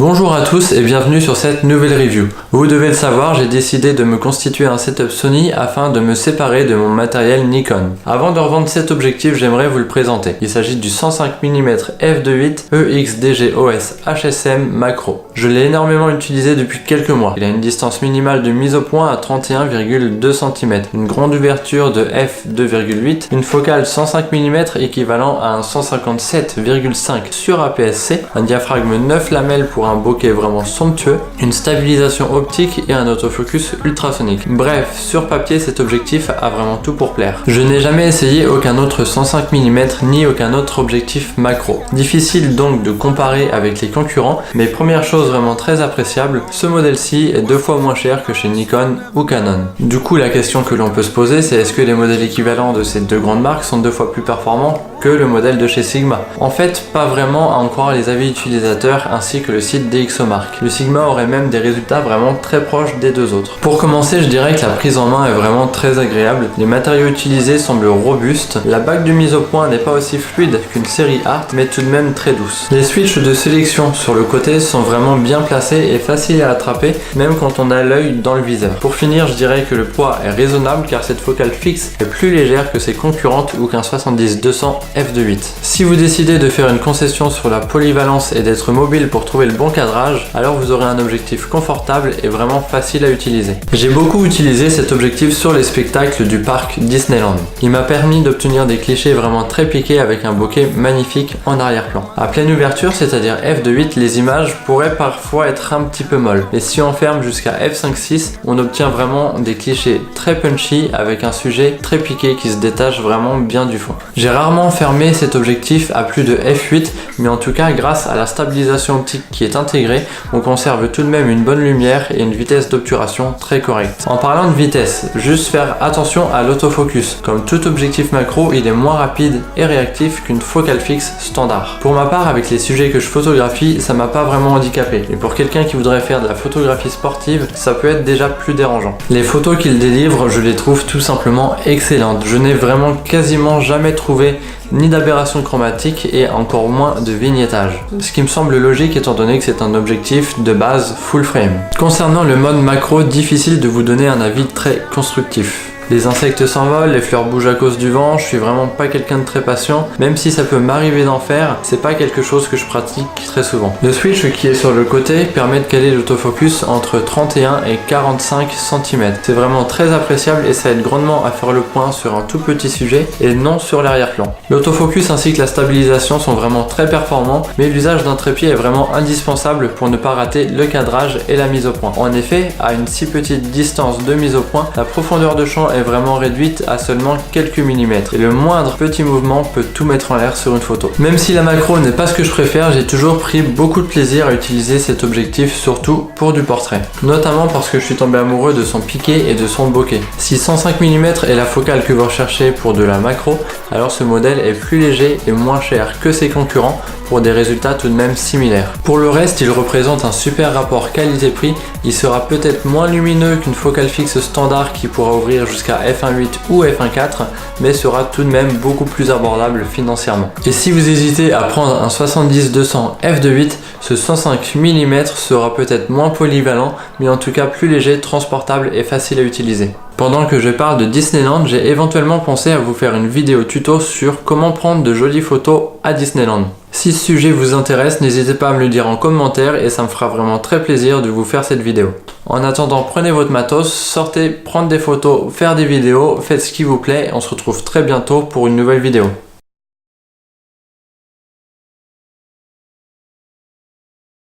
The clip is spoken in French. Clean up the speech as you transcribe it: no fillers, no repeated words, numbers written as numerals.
Bonjour à tous et bienvenue sur cette nouvelle review. Vous devez le savoir, j'ai décidé de me constituer un setup Sony afin de me séparer de mon matériel Nikon. Avant de revendre cet objectif, j'aimerais vous le présenter. Il s'agit du 105 mm f2.8 EX-DG-OS HSM macro. Je l'ai énormément utilisé depuis quelques mois. Il a une distance minimale de mise au point à 31,2 cm, une grande ouverture de f2.8, une focale 105 mm équivalent à un 157,5 sur APS-C, un diaphragme 9 lamelles pour un bokeh vraiment somptueux, une stabilisation optique et un autofocus ultrasonique. Bref, sur papier, cet objectif a vraiment tout pour plaire. Je n'ai jamais essayé aucun autre 105 mm ni aucun autre objectif macro. Difficile donc de comparer avec les concurrents, mais première chose vraiment très appréciable, ce modèle-ci est 2 fois moins cher que chez Nikon ou Canon. Du coup, la question que l'on peut se poser, c'est est-ce que les modèles équivalents de ces deux grandes marques sont 2 fois plus performants que le modèle de chez Sigma? En fait, pas vraiment, à en croire les avis utilisateurs ainsi que le site DxOMark. Le Sigma aurait même des résultats vraiment très proches des deux autres. Pour commencer, je dirais que la prise en main est vraiment très agréable. Les matériaux utilisés semblent robustes. La bague de mise au point n'est pas aussi fluide qu'une série Art, mais tout de même très douce. Les switches de sélection sur le côté sont vraiment bien placés et faciles à attraper, même quand on a l'œil dans le viseur. Pour finir, je dirais que le poids est raisonnable car cette focale fixe est plus légère que ses concurrentes ou qu'un 70-200 f2.8. Si vous décidez de faire une concession sur la polyvalence et d'être mobile pour trouver le bon cadrage, alors vous aurez un objectif confortable et vraiment facile à utiliser. J'ai beaucoup utilisé cet objectif sur les spectacles du parc Disneyland. Il m'a permis d'obtenir des clichés vraiment très piqués avec un bokeh magnifique en arrière-plan. À pleine ouverture, c'est-à-dire f2.8, les images pourraient parfois être un petit peu molles. Et si on ferme jusqu'à f5.6, on obtient vraiment des clichés très punchy avec un sujet très piqué qui se détache vraiment bien du fond. J'ai rarement fermé cet objectif à plus de f8, mais en tout cas grâce à la stabilisation optique qui est intégrée, on conserve tout de même une bonne lumière et une vitesse d'obturation très correcte. En parlant de vitesse, juste faire attention à l'autofocus. Comme tout objectif macro, il est moins rapide et réactif qu'une focale fixe standard. Pour ma part, avec les sujets que je photographie, ça m'a pas vraiment handicapé. Et pour quelqu'un qui voudrait faire de la photographie sportive, ça peut être déjà plus dérangeant. Les photos qu'il délivre, je les trouve tout simplement excellentes. Je n'ai vraiment quasiment jamais trouvé ni d'aberration chromatique et encore moins de vignettage. Ce qui me semble logique étant donné que c'est un objectif de base full frame. Concernant le mode macro, difficile de vous donner un avis très constructif. Les insectes s'envolent, les fleurs bougent à cause du vent, je suis vraiment pas quelqu'un de très patient, même si ça peut m'arriver d'en faire, c'est pas quelque chose que je pratique très souvent. Le switch qui est sur le côté permet de caler l'autofocus entre 31 et 45 cm. C'est vraiment très appréciable et ça aide grandement à faire le point sur un tout petit sujet et non sur l'arrière-plan. L'autofocus ainsi que la stabilisation sont vraiment très performants, mais l'usage d'un trépied est vraiment indispensable pour ne pas rater le cadrage et la mise au point. En effet, à une si petite distance de mise au point, la profondeur de champ est vraiment réduite à seulement quelques millimètres et le moindre petit mouvement peut tout mettre en l'air sur une photo. Même si la macro n'est pas ce que je préfère, j'ai toujours pris beaucoup de plaisir à utiliser cet objectif, surtout pour du portrait. Notamment parce que je suis tombé amoureux de son piqué et de son bokeh. Si 105 mm est la focale que vous recherchez pour de la macro, alors ce modèle est plus léger et moins cher que ses concurrents pour des résultats tout de même similaires. Pour le reste, il représente un super rapport qualité-prix. Il sera peut-être moins lumineux qu'une focale fixe standard qui pourra ouvrir jusqu'à f1.8 ou f1.4, mais sera tout de même beaucoup plus abordable financièrement. Et si vous hésitez à prendre un 70-200 f2.8, ce 105 mm sera peut-être moins polyvalent, mais en tout cas plus léger, transportable et facile à utiliser. Pendant que je parle de Disneyland, j'ai éventuellement pensé à vous faire une vidéo tuto sur comment prendre de jolies photos à Disneyland. Si ce sujet vous intéresse, n'hésitez pas à me le dire en commentaire et ça me fera vraiment très plaisir de vous faire cette vidéo. En attendant, prenez votre matos, sortez, prendre des photos, faire des vidéos, faites ce qui vous plaît, on se retrouve très bientôt pour une nouvelle vidéo.